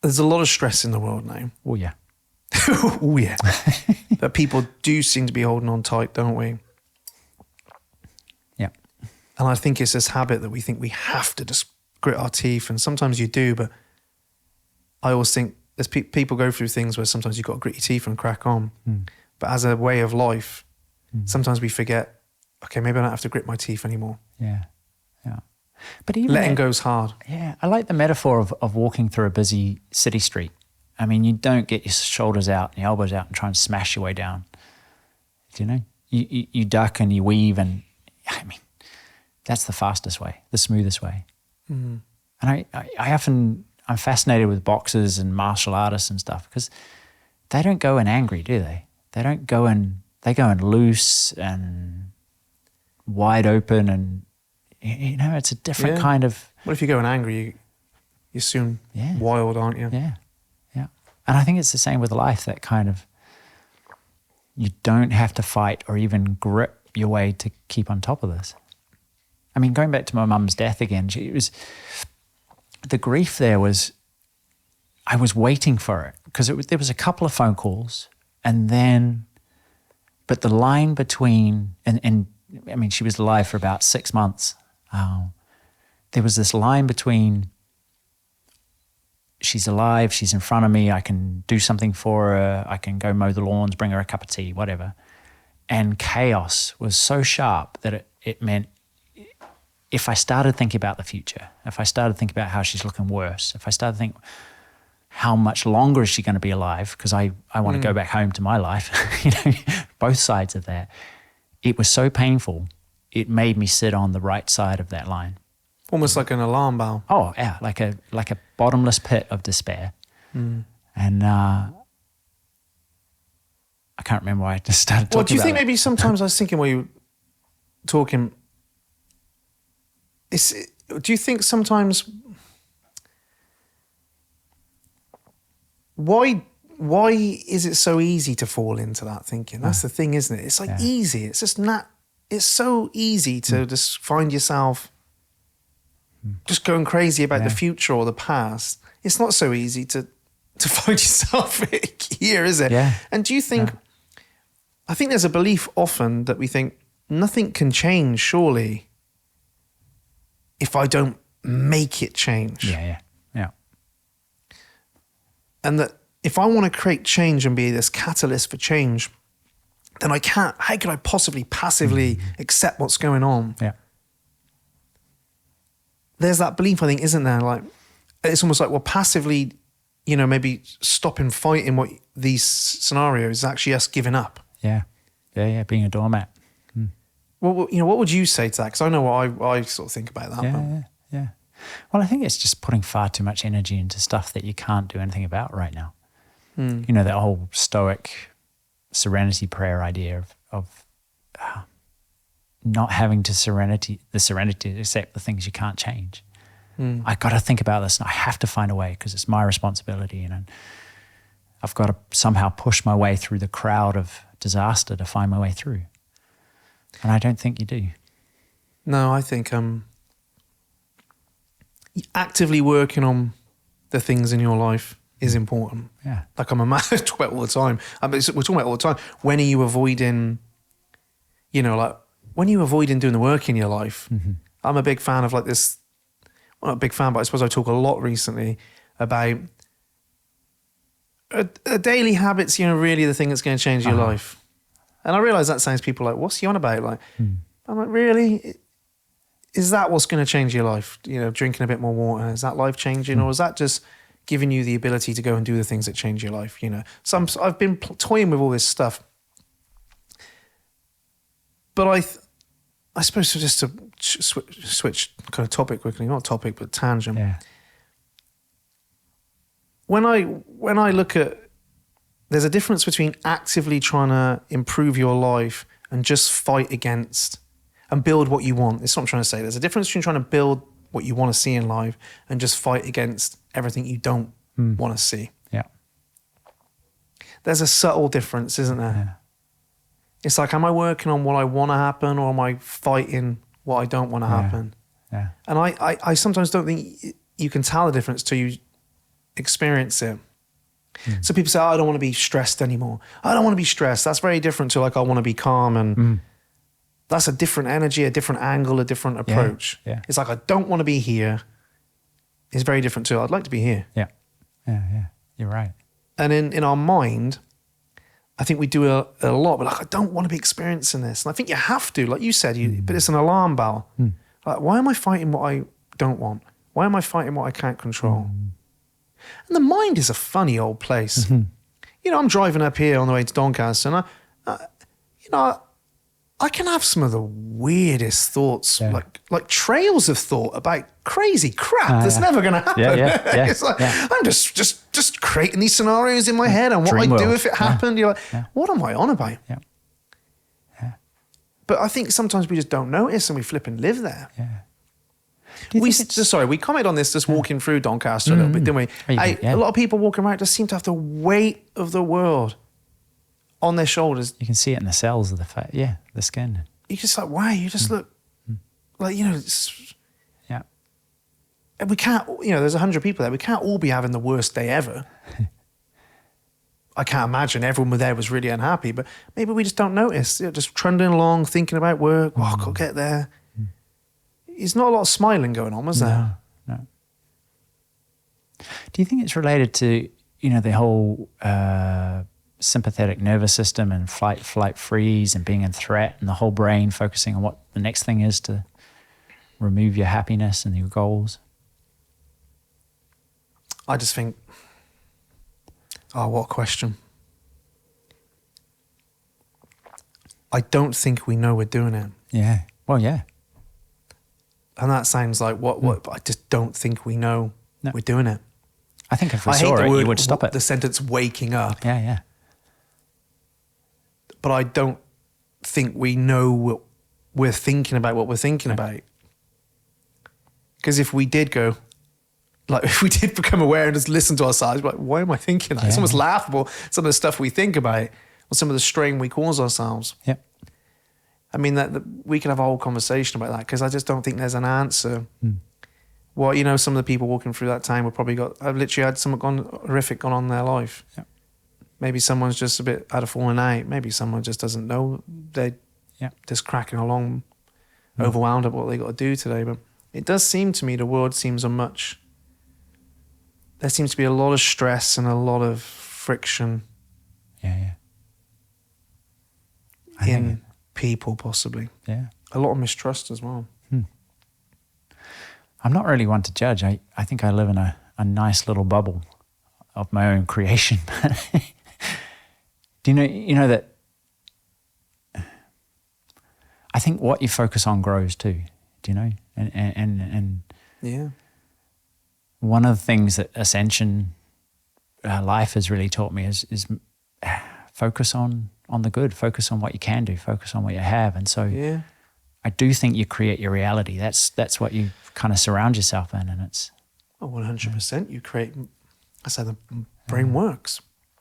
there's a lot of stress in the world now. Oh, yeah. Oh, yeah. That people do seem to be holding on tight, don't we? Yeah. And I think it's this habit that we think we have to just grit our teeth. And sometimes you do, but I always think there's people go through things where sometimes you've got to grit your teeth and crack on. But as a way of life, sometimes we forget, okay, maybe I don't have to grit my teeth anymore. Yeah. Yeah. But even letting go's hard. Yeah. I like the metaphor of walking through a busy city street. I mean, you don't get your shoulders out and your elbows out and try and smash your way down. Do you know? You duck and you weave, and I mean, that's the fastest way, the smoothest way. And I'm fascinated with boxers and martial artists and stuff, because they don't go in angry, do they? They go in loose and wide open, and you know, it's a different kind of. Well, if you go in angry, you're soon wild, aren't you? Yeah. Yeah. And I think it's the same with life, that kind of, you don't have to fight or even grip your way to keep on top of this. I mean, going back to my mum's death again, the grief there was, I was waiting for it, because there was a couple of phone calls, and then, but the line between, and I mean, she was alive for about 6 months. There was this line between, she's alive, she's in front of me, I can do something for her, I can go mow the lawns, bring her a cup of tea, whatever. And chaos was so sharp that it meant, if I started thinking about the future, if I started thinking about how she's looking worse, if I started thinking, how much longer is she going to be alive? Because I want to go back home to my life, you know, both sides of that. It was so painful, it made me sit on the right side of that line. Almost like an alarm bell. Oh, yeah, like a bottomless pit of despair. And I can't remember why I just started talking about it. Well, do you think maybe sometimes I was thinking while you were talking, do you think sometimes, why is it so easy to fall into that thinking? That's the thing, isn't it? It's like easy. It's just it's so easy to just find yourself just going crazy about the future or the past. It's not so easy to find yourself here, is it? Yeah. And do you think, I think there's a belief often that we think nothing can change, surely, if I don't make it change. Yeah. And that if I want to create change and be this catalyst for change, then I can't. How could I possibly passively accept what's going on? Yeah. There's that belief, I think, isn't there? Like, it's almost like, well, passively, you know, maybe stopping fighting what these scenarios is actually us giving up. Yeah. Being a doormat. Well, you know, what would you say to that? Because I know what I sort of think about that. Yeah. Well, I think it's just putting far too much energy into stuff that you can't do anything about right now. You know, that whole Stoic serenity prayer idea of not having the serenity to accept the things you can't change. I got to think about this, and I have to find a way, because it's my responsibility, and I've got to somehow push my way through the crowd of disaster to find my way through. And I don't think you do. No, I think actively working on the things in your life is important. Yeah. Like I'm a man, I talk about it all the time. We're talking about it all the time. When are you avoiding, you know, like, when are you avoiding doing the work in your life? I'm a big fan of like this, well, not a big fan, but I suppose I talk a lot recently about daily habits, you know, really the thing that's going to change your life. And I realise that sounds, people like, what's he on about? Like, I'm like, really? Is that what's going to change your life? You know, drinking a bit more water, is that life changing? Or is that just giving you the ability to go and do the things that change your life? You know, so I've been toying with all this stuff. But I suppose just to switch kind of topic quickly, not topic, but tangent. Yeah. When I look at, there's a difference between actively trying to improve your life and just fight against and build what you want. That's what I'm trying to say. There's a difference between trying to build what you want to see in life and just fight against everything you don't want to see. Yeah. There's a subtle difference, isn't there? Yeah. It's like, am I working on what I want to happen, or am I fighting what I don't want to happen? Yeah. And I sometimes don't think you can tell the difference till experience it. So people say, oh, I don't want to be stressed anymore. I don't want to be stressed. That's very different to like, I want to be calm. And that's a different energy, a different angle, a different approach. Yeah. It's like, I don't want to be here. It's very different to, I'd like to be here. Yeah. You're right. And in our mind, I think we do a lot, but like, I don't want to be experiencing this. And I think you have to, like you said, but it's an alarm bell. Like, why am I fighting what I don't want? Why am I fighting what I can't control? And the mind is a funny old place. You know, I'm driving up here on the way to Doncaster, and I can have some of the weirdest thoughts, like trails of thought about crazy crap that's never going to happen. It's like, I'm just creating these scenarios in my head and what I'd do if it happened. You're like, what am I on about? But I think sometimes we just don't notice and we flip and live there. We commented on this just walking through Doncaster a little bit, didn't we? A lot of people walking around just seem to have the weight of the world on their shoulders. You can see it in the cells of the skin. You're just like, wow, you just look like, you know, and we can't, you know, there's 100 people there. We can't all be having the worst day ever. I can't imagine everyone there was really unhappy, but maybe we just don't notice. You know, just trundling along, thinking about work. Oh, I'll get there. There's not a lot of smiling going on, was there? No. Do you think it's related to, you know, the whole sympathetic nervous system and fight, flight, freeze and being in threat and the whole brain focusing on what the next thing is to remove your happiness and your goals? I just think, oh, what a question. I don't think we know we're doing it. Yeah. Well, yeah. And that sounds like what but I just don't think we know we're doing it. I think if we saw it, you would stop it. The sentence waking up. Yeah. But I don't think we know what we're thinking about what we're thinking about. Because if we did go, like if we did become aware and just listen to ourselves, like, why am I thinking that? It's almost laughable, some of the stuff we think about or some of the strain we cause ourselves. Yeah. I mean, that we could have a whole conversation about that because I just don't think there's an answer. Well, you know, some of the people walking through that time I've literally had something horrific gone on in their life. Yeah. Maybe someone's just a bit out of falling out. Maybe someone just doesn't know. They're just cracking along, overwhelmed at what they got to do today. But it does seem to me the world seems there seems to be a lot of stress and a lot of friction. Yeah. In people, possibly. Yeah. A lot of mistrust as well. I'm not really one to judge. I think I live in a nice little bubble of my own creation. Do you know that I think what you focus on grows too. Do you know? And yeah. One of the things that Ascension life has really taught me is focus on the good, focus on what you can do, focus on what you have. And so I do think you create your reality. That's what you kind of surround yourself in, and it's 100%. You create. That's how the brain works.